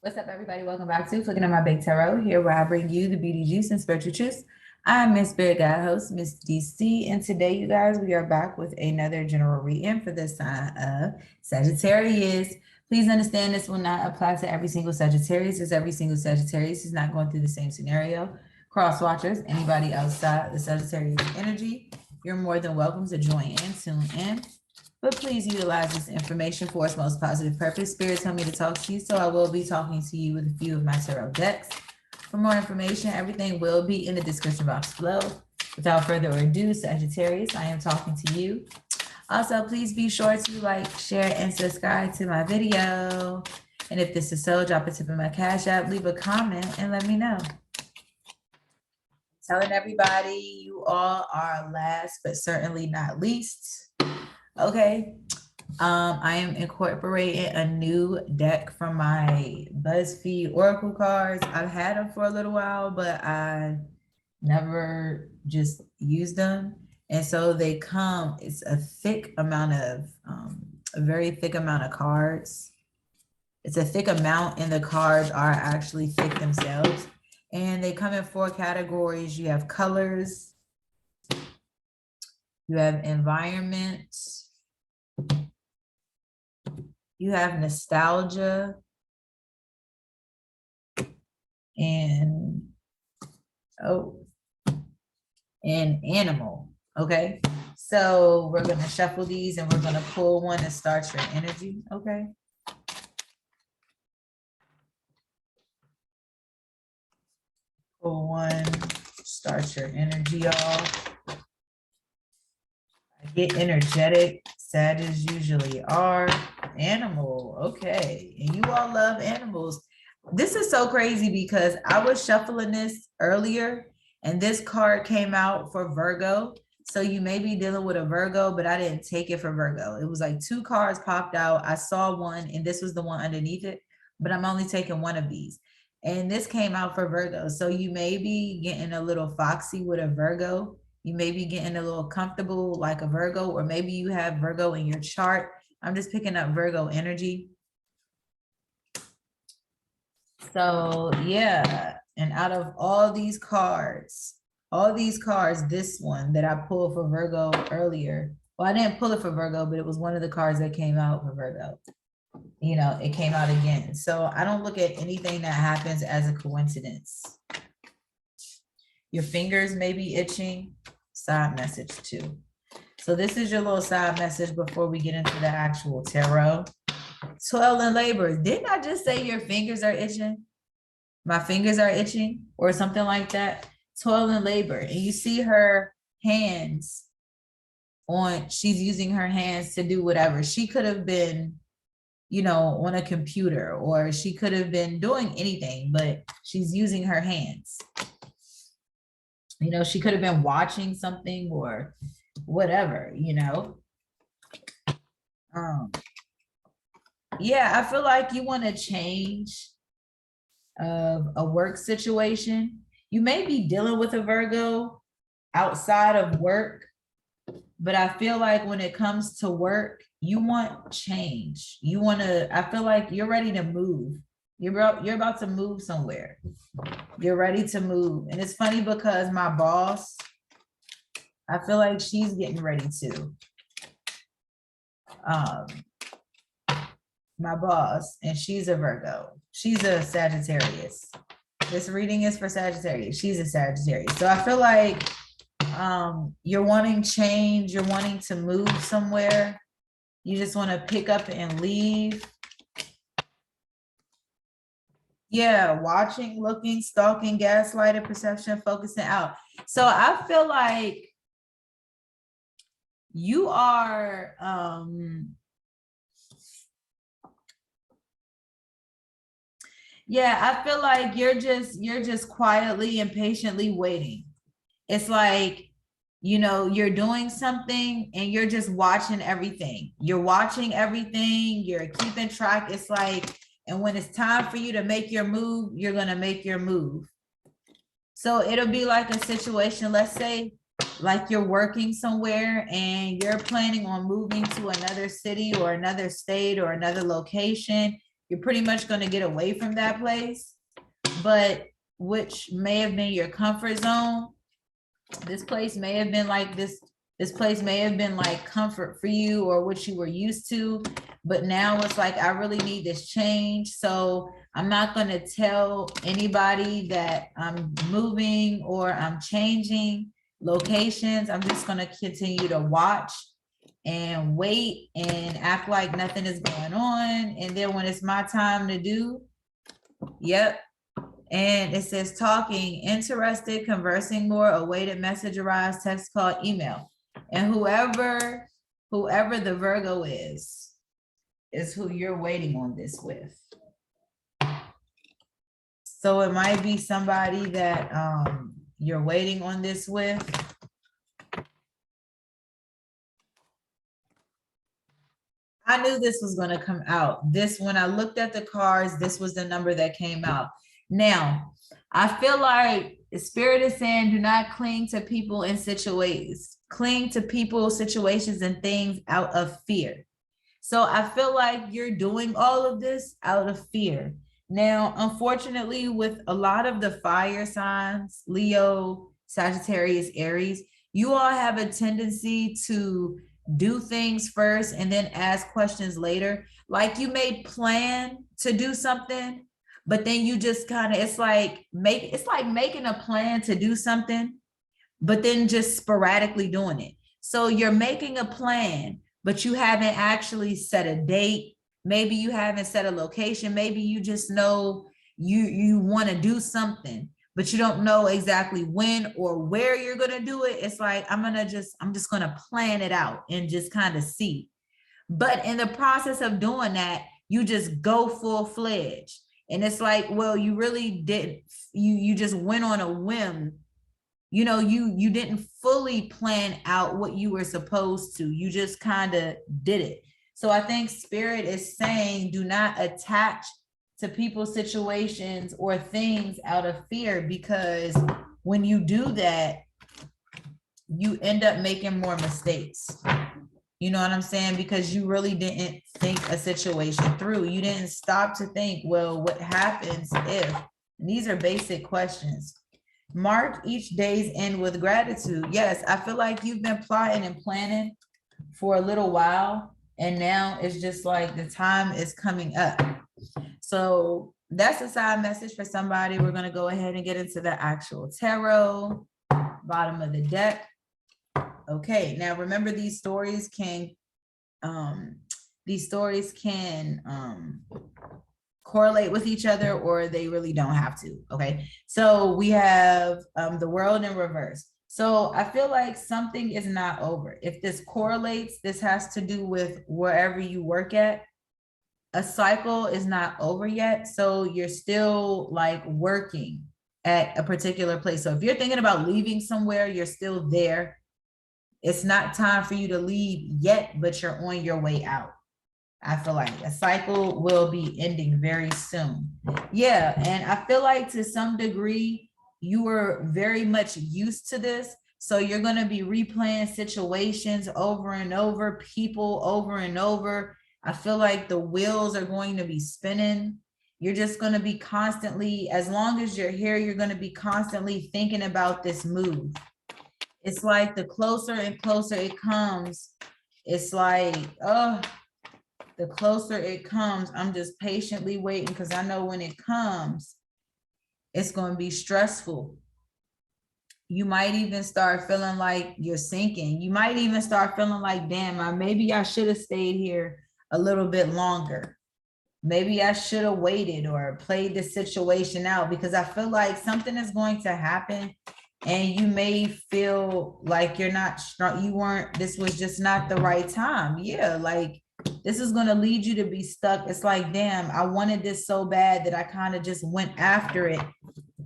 What's up, everybody? Welcome back to Looking at My Big Tarot, here where I bring you the beauty juice and spiritual truths. I'm Miss Spirit Guide host, Miss DC, and today, you guys, we are back with another general reading for the sign of Sagittarius. Please understand this will not apply to every single Sagittarius, as every single Sagittarius is not going through the same scenario. Cross watchers, anybody outside the Sagittarius energy, you're more than welcome to join in, tune in. But please utilize this information for its most positive purpose. Spirit tell me to talk to you, so I will be talking to you with a few of my tarot decks. For more information, everything will be in the description box below. Without further ado, Sagittarius, I am talking to you. Also, please be sure to like, share, and subscribe to my video. And if this is so, drop a tip in my Cash App, leave a comment, and let me know. Telling everybody you all are last, but certainly not least. Okay, I am incorporating a new deck from my BuzzFeed Oracle cards. I've had them for a little while, but I never just used them. And so they come, it's a thick amount of, a very thick amount of cards. It's a thick amount, and the cards are actually thick themselves. And they come in 4 categories. You have colors, you have environment, you have nostalgia, and animal. Okay, so we're going to shuffle these and we're going to pull one to start your energy. Okay, pull one, start your energy off. I get energetic. Sagittarius usually are. Animal. Okay, and you all love animals. This is so crazy because I was shuffling this earlier and this card came out for Virgo. So you may be dealing with a Virgo, but I didn't take it for Virgo. It was like 2 cards popped out. I saw one and this was the one underneath it, but I'm only taking one of these. And this came out for Virgo. So you may be getting a little foxy with a Virgo. You may be getting a little comfortable like a Virgo, or maybe you have Virgo in your chart. I'm just picking up Virgo energy. So yeah, and out of all these cards, this one that I pulled for Virgo earlier, well, I didn't pull it for Virgo, but it was one of the cards that came out for Virgo. You know, it came out again. So I don't look at anything that happens as a coincidence. Your fingers may be itching. Side message too. So this is your little side message before we get into the actual tarot. Toil and labor. Didn't I just say your fingers are itching? My fingers are itching or something like that. Toil and labor. And you see her hands on, she's using her hands to do whatever. She could have been, you know, on a computer, or she could have been doing anything, but she's using her hands. You know, she could have been watching something or whatever, you know. Yeah, I feel like you want to change of a work situation. You may be dealing with a Virgo outside of work, but I feel like when it comes to work, you want change. You want to, I feel like you're ready to move. You're about to move somewhere. You're ready to move. And it's funny because my boss, I feel like she's getting ready to. My boss, and she's a Virgo. She's a Sagittarius. This reading is for Sagittarius. She's a Sagittarius. So I feel like you're wanting change. You're wanting to move somewhere. You just want to pick up and leave. Yeah, watching, looking, stalking, gaslighting, perception, focusing out. So I feel like you are yeah, I feel like you're just quietly and patiently waiting. It's like, you know, you're doing something and you're just watching everything. You're watching everything, you're keeping track. It's like, and when it's time for you to make your move, you're going to make your move. So it'll be like a situation, let's say, like you're working somewhere and you're planning on moving to another city or another state or another location, you're pretty much going to get away from that place, but which may have been your comfort zone. This place may have been like this place may have been like comfort for you or what you were used to, but now it's like, I really need this change. So I'm not going to tell anybody that I'm moving or I'm changing locations. I'm just going to continue to watch and wait and act like nothing is going on. And then when it's my time to do, yep. And it says talking, interested, conversing more, awaited message arrives, text, call, email. And whoever the Virgo is who you're waiting on this with. So it might be somebody that you're waiting on this with. I knew this was going to come out. When I looked at the cards, this was the number that came out. Now, I feel like the spirit is saying, do not cling to people and situations. Cling to people, situations, and things out of fear. So I feel like you're doing all of this out of fear. Now, unfortunately, with a lot of the fire signs, Leo, Sagittarius, Aries, you all have a tendency to do things first and then ask questions later. Like you may plan to do something, but then you just kind of, it's like making a plan to do something, but then just sporadically doing it. So you're making a plan, but you haven't actually set a date. Maybe you haven't set a location. Maybe you just know you want to do something, but you don't know exactly when or where you're going to do it. It's like, I'm just going to plan it out and just kind of see. But in the process of doing that, you just go full-fledged. And it's like, well, you really didn't, you just went on a whim. You know, you didn't fully plan out what you were supposed to. You just kind of did it. So I think spirit is saying, do not attach to people's situations or things out of fear, because when you do that, you end up making more mistakes. You know what I'm saying? Because you really didn't think a situation through. You didn't stop to think, well, what happens if? And these are basic questions. Mark each day's end with gratitude. Yes, I feel like you've been plotting and planning for a little while, and now it's just like the time is coming up. So that's a side message for somebody. We're going to go ahead and get into the actual tarot, bottom of the deck. Okay, now remember, these stories can correlate with each other, or they really don't have to. Okay, so we have the world in reverse. So I feel like something is not over. If this correlates, this has to do with wherever you work at. A cycle is not over yet, so you're still like working at a particular place. So if you're thinking about leaving somewhere, you're still there. It's not time for you to leave yet, but you're on your way out. I feel like a cycle will be ending very soon. Yeah, and I feel like to some degree, you were very much used to this. So you're going to be replaying situations over and over, people over and over. I feel like the wheels are going to be spinning. You're just going to be constantly, as long as you're here, you're going to be constantly thinking about this move. It's like the closer and closer it comes, it's like, oh, the closer it comes, I'm just patiently waiting, because I know when it comes, it's going to be stressful. You might even start feeling like you're sinking. You might even start feeling like, damn, maybe I should have stayed here a little bit longer. Maybe I should have waited or played the situation out, because I feel like something is going to happen and you may feel like you're not strong. This was just not the right time. Yeah, like this is going to lead you to be stuck. It's like, damn, I wanted this so bad that I kind of just went after it,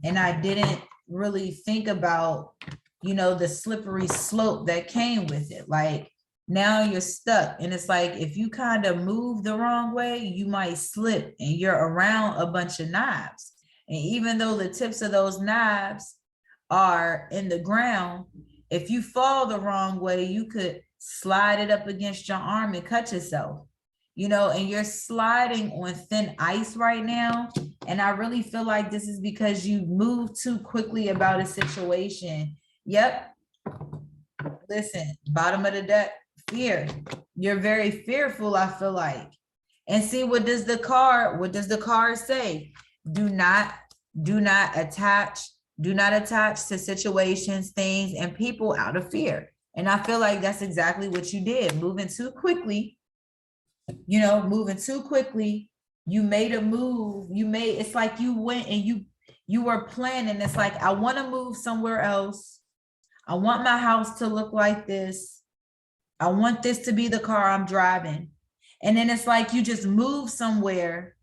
and I didn't really think about, you know, the slippery slope that came with it. Like now you're stuck, and it's like, if you kind of move the wrong way, you might slip and you're around a bunch of knives. And even though the tips of those knives are in the ground, if you fall the wrong way, you could slide it up against your arm and cut yourself. you know, and you're sliding on thin ice right now. And I really feel like this is because you moved too quickly about a situation. Yep. Listen, bottom of the deck, fear. You're very fearful, I feel like. And see, what does the card say? Do not attach to situations, things, and people out of fear. And I feel like that's exactly what you did. Moving too quickly, you know, moving too quickly. You made a move. It's like you went and you were planning. It's like, I want to move somewhere else. I want my house to look like this. I want this to be the car I'm driving. And then it's like you just move somewhere.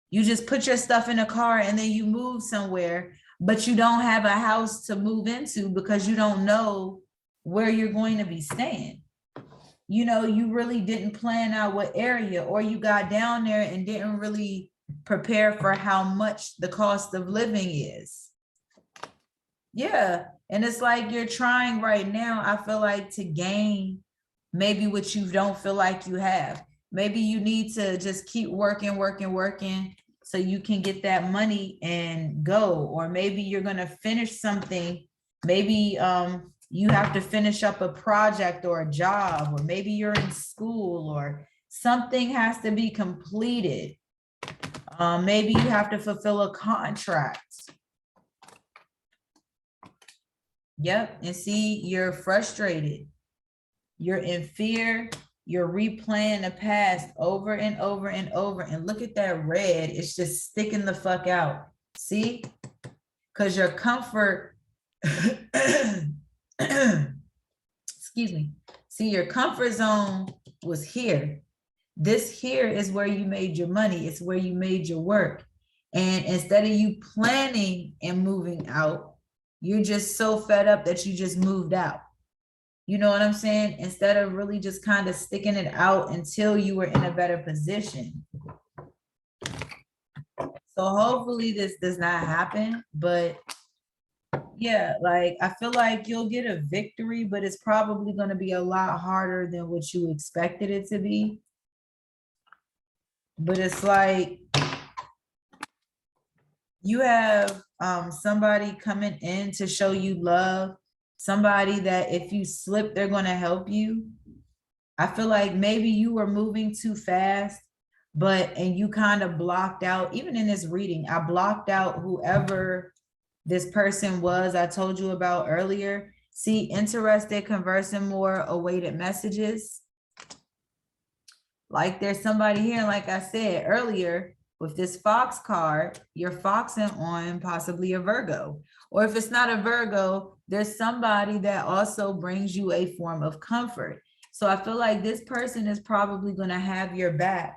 You just put your stuff in a car and then you move somewhere, but you don't have a house to move into because you don't know where you're going to be staying. You know, you really didn't plan out what area, or you got down there and didn't really prepare for how much the cost of living is. Yeah. And it's like you're trying right now, I feel like, to gain maybe what you don't feel like you have. Maybe you need to just keep working so you can get that money and go. Or maybe you're going to finish something. Maybe you have to finish up a project or a job, or maybe you're in school or something has to be completed. Maybe you have to fulfill a contract. Yep. And see, you're frustrated. You're in fear. You're replaying the past over and over and over. And look at that red. It's just sticking the fuck out. See? Because your comfort, excuse me. See, your comfort zone was here. This here is where you made your money. It's where you made your work. And instead of you planning and moving out, you're just so fed up that you just moved out. You know what I'm saying? Instead of really just kind of sticking it out until you were in a better position. So hopefully this does not happen, but yeah, like I feel like you'll get a victory, but it's probably going to be a lot harder than what you expected it to be. But it's like you have somebody coming in to show you love. Somebody that if you slip, they're going to help you. I feel like maybe you were moving too fast, and you kind of blocked out, even in this reading, I blocked out whoever this person was I told you about earlier. See, interested, conversing more, awaited messages. Like there's somebody here, like I said earlier, with this Fox card, you're foxing on possibly a Virgo. Or if it's not a Virgo, there's somebody that also brings you a form of comfort. So I feel like this person is probably going to have your back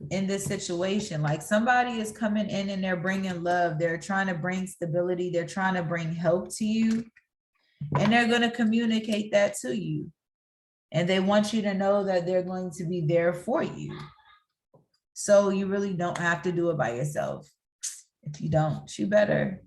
in this situation. Like somebody is coming in and they're bringing love. They're trying to bring stability. They're trying to bring help to you. And they're going to communicate that to you. And they want you to know that they're going to be there for you. So you really don't have to do it by yourself. If you don't, you better.